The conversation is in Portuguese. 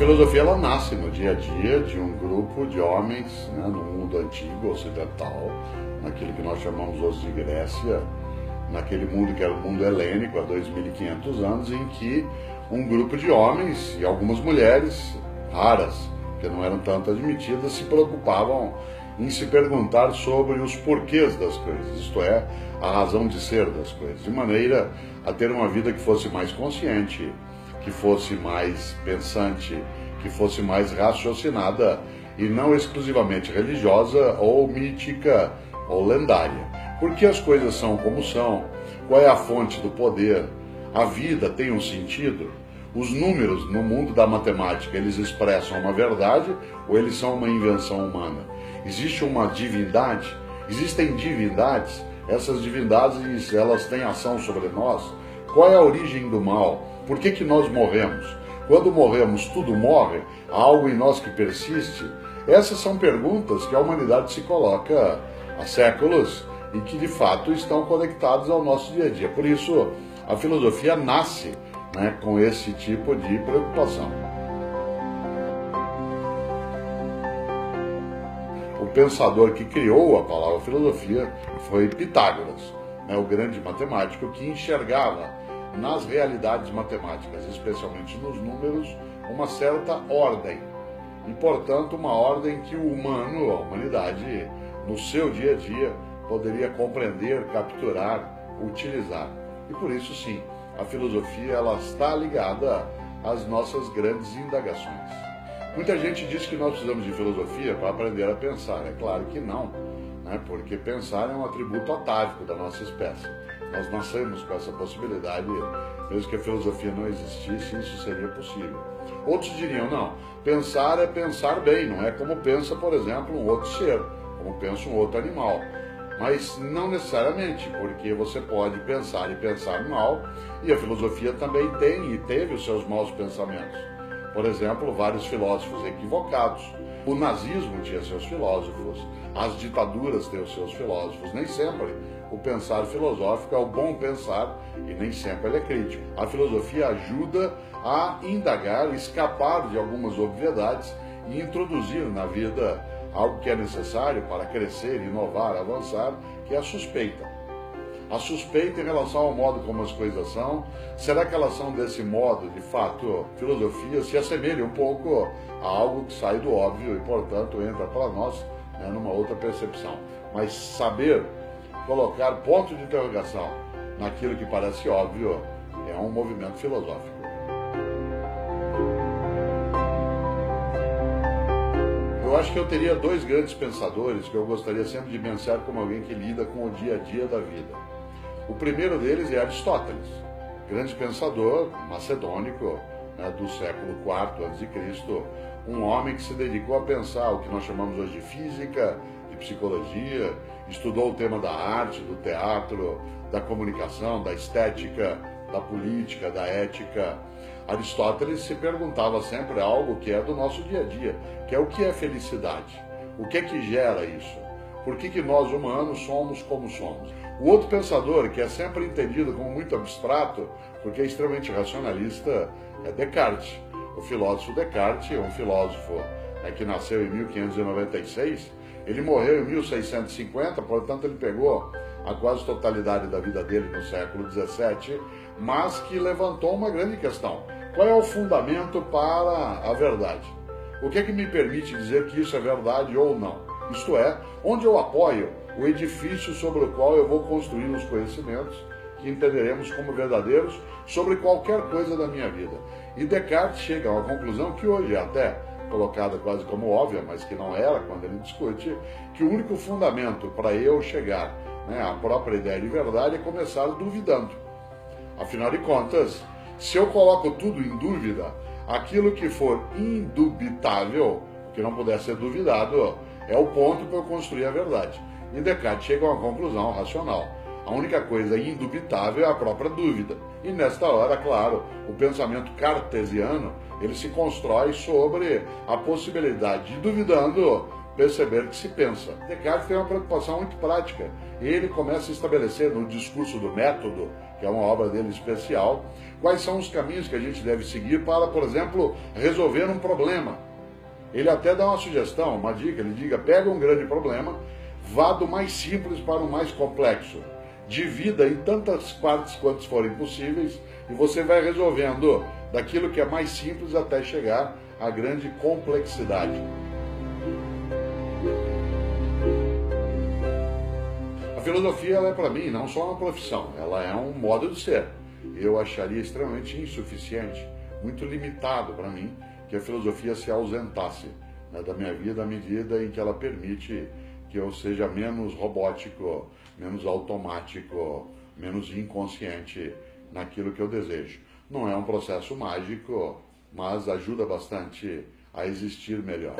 filosofia ela nasce no dia a dia de um grupo de homens, né, no mundo antigo, ocidental, naquilo que nós chamamos hoje de Grécia, naquele mundo que era o mundo helênico há 2.500 anos, em que um grupo de homens e algumas mulheres, raras, que não eram tanto admitidas, se preocupavam em se perguntar sobre os porquês das coisas, isto é, a razão de ser das coisas, de maneira a ter uma vida que fosse mais consciente, que fosse mais pensante, que fosse mais raciocinada e não exclusivamente religiosa ou mítica ou lendária. Por que as coisas são como são? Qual é a fonte do poder? A vida tem um sentido? Os números no mundo da matemática, eles expressam uma verdade ou eles são uma invenção humana? Existe uma divindade? Existem divindades? Essas divindades, elas têm ação sobre nós? Qual é a origem do mal? Por que nós morremos? Quando morremos, tudo morre? Há algo em nós que persiste? Essas são perguntas que a humanidade se coloca há séculos e que, de fato, estão conectadas ao nosso dia a dia. Por isso, a filosofia nasce, né, com esse tipo de preocupação. O pensador que criou a palavra filosofia foi Pitágoras, né, o grande matemático que enxergava nas realidades matemáticas, especialmente nos números, uma certa ordem. E, portanto, uma ordem que o humano, a humanidade, no seu dia a dia, poderia compreender, capturar, utilizar. E por isso, sim, a filosofia ela está ligada às nossas grandes indagações. Muita gente diz que nós precisamos de filosofia para aprender a pensar. É claro que não, né? Porque pensar é um atributo atávico da nossa espécie. Nós nascemos com essa possibilidade, mesmo que a filosofia não existisse, isso seria possível. Outros diriam, não, pensar é pensar bem, não é como pensa, por exemplo, um outro ser, como pensa um outro animal. Mas não necessariamente, porque você pode pensar e pensar mal, e a filosofia também tem e teve os seus maus pensamentos. Por exemplo, vários filósofos equivocados. O nazismo tinha seus filósofos, as ditaduras têm os seus filósofos, nem sempre o pensar filosófico é o bom pensar e nem sempre ele é crítico. A filosofia ajuda a indagar, escapar de algumas obviedades e introduzir na vida algo que é necessário para crescer, inovar, avançar, que é a suspeita. A suspeita em relação ao modo como as coisas são, será que elas são desse modo, de fato, filosofia se assemelha um pouco a algo que sai do óbvio e, portanto, entra para nós, né, numa outra percepção. Mas saber colocar ponto de interrogação naquilo que parece óbvio é um movimento filosófico. Eu acho que eu teria dois grandes pensadores que eu gostaria sempre de mencionar como alguém que lida com o dia a dia da vida. O primeiro deles é Aristóteles, grande pensador macedônico, né, do século IV a.C., um homem que se dedicou a pensar o que nós chamamos hoje de física, de psicologia, estudou o tema da arte, do teatro, da comunicação, da estética, da política, da ética. Aristóteles se perguntava sempre algo que é do nosso dia a dia, que é o que é felicidade, o que é que gera isso, por que nós humanos somos como somos. O outro pensador, que é sempre entendido como muito abstrato, porque é extremamente racionalista, é Descartes. O filósofo Descartes é um filósofo que nasceu em 1596, ele morreu em 1650, portanto ele pegou a quase totalidade da vida dele no século XVII, mas que levantou uma grande questão. Qual é o fundamento para a verdade? O que é que me permite dizer que isso é verdade ou não? Isto é, onde eu apoio o edifício sobre o qual eu vou construir os conhecimentos que entenderemos como verdadeiros sobre qualquer coisa da minha vida. E Descartes chega a uma conclusão que hoje é até colocada quase como óbvia, mas que não era quando ele discute, que o único fundamento para eu chegar, né, à própria ideia de verdade é começar duvidando. Afinal de contas, se eu coloco tudo em dúvida, aquilo que for indubitável, que não puder ser duvidado, é o ponto para eu construir a verdade. E Descartes chega a uma conclusão racional. A única coisa indubitável é a própria dúvida. E nesta hora, claro, o pensamento cartesiano, ele se constrói sobre a possibilidade de, duvidando, perceber que se pensa. Descartes tem uma preocupação muito prática. ele começa a estabelecer no discurso do método, que é uma obra dele especial, quais são os caminhos que a gente deve seguir para, por exemplo, resolver um problema. Ele até dá uma sugestão, uma dica, ele diga, pega um grande problema, vá do mais simples para o mais complexo. Divida em tantas partes quantas forem possíveis e você vai resolvendo daquilo que é mais simples até chegar à grande complexidade. A filosofia, ela é para mim não só uma profissão, ela é um modo de ser. Eu acharia extremamente insuficiente, muito limitado para mim, que a filosofia se ausentasse, né, da minha vida à medida em que ela permite que eu seja menos robótico, menos automático, menos inconsciente naquilo que eu desejo. Não é um processo mágico, mas ajuda bastante a existir melhor.